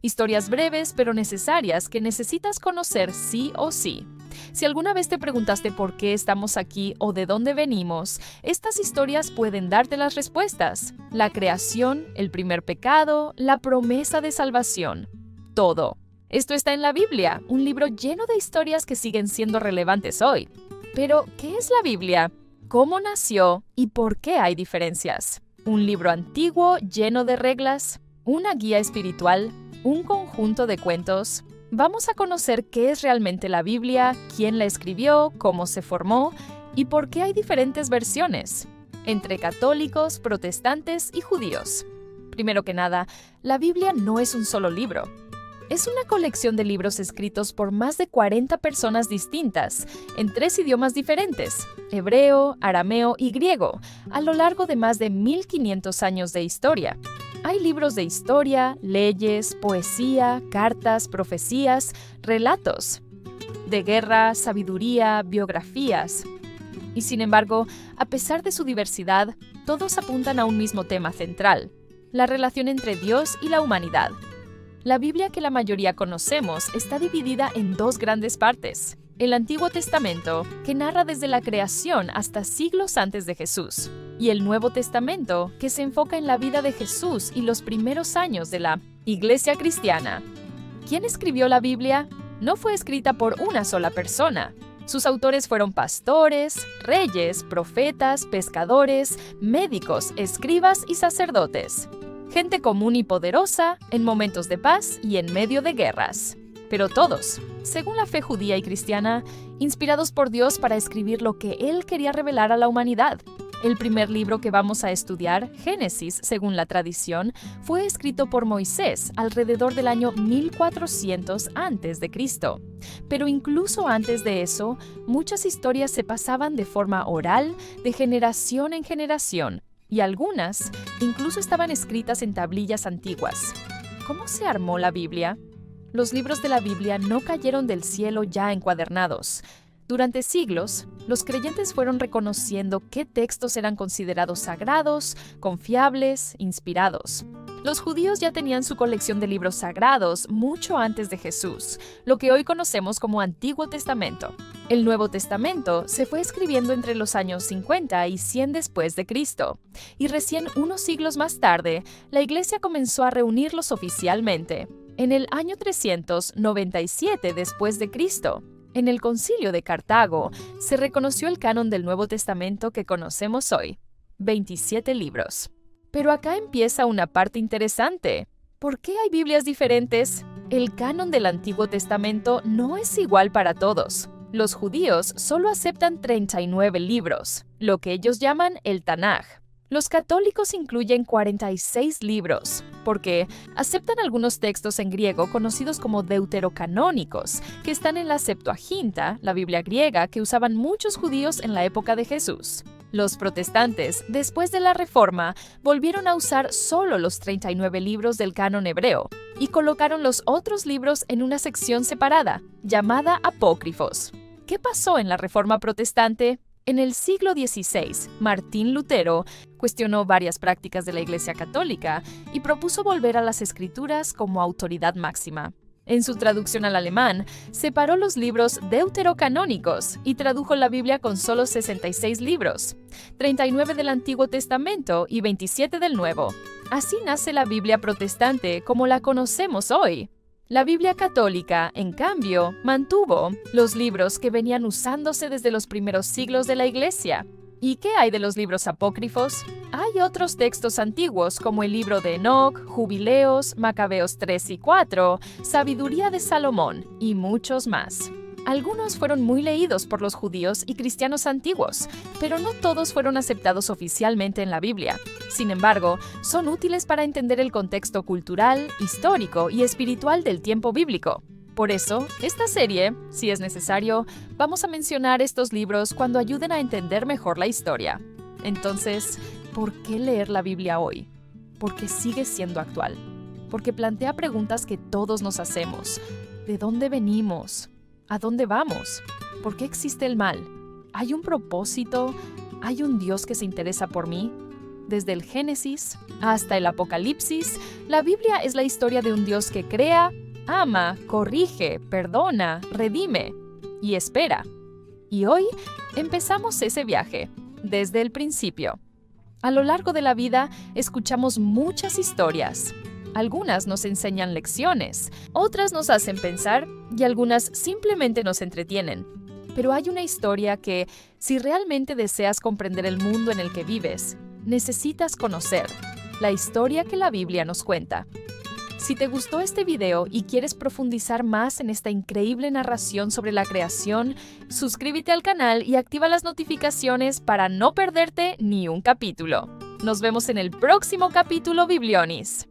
Historias breves pero necesarias que necesitas conocer sí o sí. Si alguna vez te preguntaste por qué estamos aquí o de dónde venimos, estas historias pueden darte las respuestas. La creación, el primer pecado, la promesa de salvación. Todo. Esto está en la Biblia, un libro lleno de historias que siguen siendo relevantes hoy. Pero, ¿qué es la Biblia? ¿Cómo nació y por qué hay diferencias? ¿Un libro antiguo lleno de reglas? ¿Una guía espiritual? ¿Un conjunto de cuentos? Vamos a conocer qué es realmente la Biblia, quién la escribió, cómo se formó y por qué hay diferentes versiones entre católicos, protestantes y judíos. Primero que nada, la Biblia no es un solo libro. Es una colección de libros escritos por más de 40 personas distintas, en 3 idiomas diferentes, hebreo, arameo y griego, a lo largo de más de 1500 años de historia. Hay libros de historia, leyes, poesía, cartas, profecías, relatos, de guerra, sabiduría, biografías. Y sin embargo, a pesar de su diversidad, todos apuntan a un mismo tema central, la relación entre Dios y la humanidad. La Biblia que la mayoría conocemos está dividida en 2 grandes partes. El Antiguo Testamento, que narra desde la creación hasta siglos antes de Jesús, y el Nuevo Testamento, que se enfoca en la vida de Jesús y los primeros años de la Iglesia cristiana. ¿Quién escribió la Biblia? No fue escrita por una sola persona. Sus autores fueron pastores, reyes, profetas, pescadores, médicos, escribas y sacerdotes. Gente común y poderosa, en momentos de paz y en medio de guerras. Pero todos, según la fe judía y cristiana, inspirados por Dios para escribir lo que Él quería revelar a la humanidad. El primer libro que vamos a estudiar, Génesis, según la tradición, fue escrito por Moisés alrededor del año 1400 a.C. Pero incluso antes de eso, muchas historias se pasaban de forma oral, de generación en generación, y algunas incluso estaban escritas en tablillas antiguas. ¿Cómo se armó la Biblia? Los libros de la Biblia no cayeron del cielo ya encuadernados. Durante siglos, los creyentes fueron reconociendo qué textos eran considerados sagrados, confiables, inspirados. Los judíos ya tenían su colección de libros sagrados mucho antes de Jesús, lo que hoy conocemos como Antiguo Testamento. El Nuevo Testamento se fue escribiendo entre los años 50 y 100 después de Cristo, y recién unos siglos más tarde, la Iglesia comenzó a reunirlos oficialmente. En el año 397 después de Cristo, en el Concilio de Cartago, se reconoció el canon del Nuevo Testamento que conocemos hoy, 27 libros. Pero acá empieza una parte interesante. ¿Por qué hay Biblias diferentes? El canon del Antiguo Testamento no es igual para todos. Los judíos solo aceptan 39 libros, lo que ellos llaman el Tanaj. Los católicos incluyen 46 libros, porque aceptan algunos textos en griego conocidos como deuterocanónicos, que están en la Septuaginta, la Biblia griega que usaban muchos judíos en la época de Jesús. Los protestantes, después de la Reforma, volvieron a usar solo los 39 libros del canon hebreo y colocaron los otros libros en una sección separada, llamada apócrifos. ¿Qué pasó en la Reforma protestante? En el siglo XVI, Martín Lutero cuestionó varias prácticas de la Iglesia Católica y propuso volver a las Escrituras como autoridad máxima. En su traducción al alemán, separó los libros deuterocanónicos y tradujo la Biblia con solo 66 libros, 39 del Antiguo Testamento y 27 del Nuevo. Así nace la Biblia protestante como la conocemos hoy. La Biblia católica, en cambio, mantuvo los libros que venían usándose desde los primeros siglos de la Iglesia. ¿Y qué hay de los libros apócrifos? Hay otros textos antiguos como el libro de Enoc, Jubileos, Macabeos 3 y 4, Sabiduría de Salomón y muchos más. Algunos fueron muy leídos por los judíos y cristianos antiguos, pero no todos fueron aceptados oficialmente en la Biblia. Sin embargo, son útiles para entender el contexto cultural, histórico y espiritual del tiempo bíblico. Por eso, esta serie, si es necesario, vamos a mencionar estos libros cuando ayuden a entender mejor la historia. Entonces, ¿por qué leer la Biblia hoy? Porque sigue siendo actual. Porque plantea preguntas que todos nos hacemos. ¿De dónde venimos? ¿A dónde vamos? ¿Por qué existe el mal? ¿Hay un propósito? ¿Hay un Dios que se interesa por mí? Desde el Génesis hasta el Apocalipsis, la Biblia es la historia de un Dios que crea, ama, corrige, perdona, redime y espera. Y hoy empezamos ese viaje, desde el principio. A lo largo de la vida escuchamos muchas historias. Algunas nos enseñan lecciones, otras nos hacen pensar y algunas simplemente nos entretienen. Pero hay una historia que, si realmente deseas comprender el mundo en el que vives, necesitas conocer: la historia que la Biblia nos cuenta. Si te gustó este video y quieres profundizar más en esta increíble narración sobre la creación, suscríbete al canal y activa las notificaciones para no perderte ni un capítulo. Nos vemos en el próximo capítulo Biblionis.